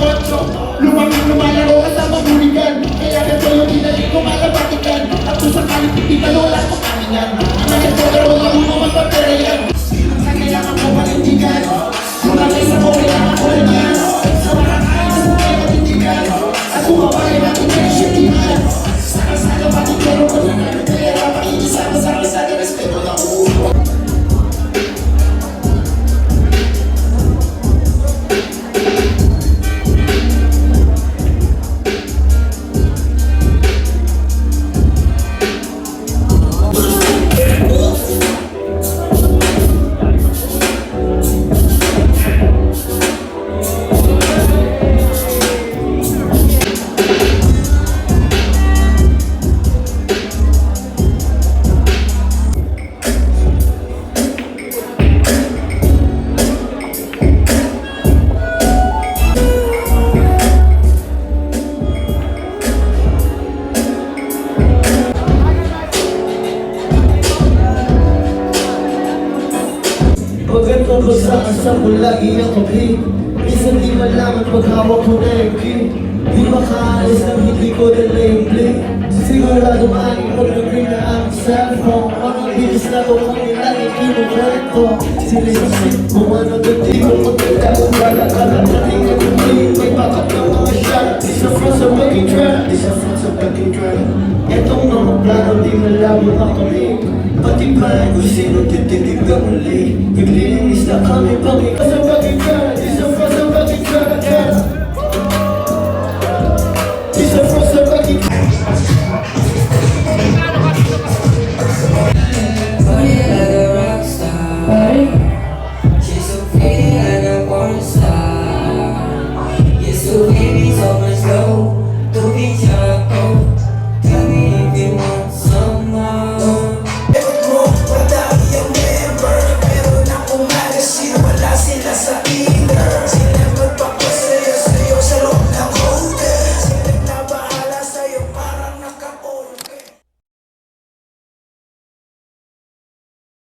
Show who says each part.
Speaker 1: 8 Lumang lumalaro kasama buligan, kaya ganito yung dinalik ko malabatikan. At kung sakalit hindi talola ko kaningan, kaya ito pero mabuno magpapirayan. Sa kailangan ko panindigan, sumakay sa ko kailangan ko rin. Sa makakain sa mga panindigan, at bumabay natin kayo siyetihan. Saka pati pero ko na namin kaya makinisama sa kasada respeto na ulo.
Speaker 2: Pagbasa ko lagi ang kapi, minsan di malaman paghawak ko na yung key. Di makaalis nang hindi ko dala yung blink. Sigurado maaaring pag-agree na ang cellphone. Mga bilis na ko kung nilagay kinukwento. Sinisip kung ano dati ko maganda. Kung balakalan na tingin ko may backup ng mga shot. Di sa front sa baging trap, di sa front sa baging trap. Etong mga plano di malabo na kami. Pati ba kung sino tititig na muli. Naglilinis na kami pag ikaw sa baging trap.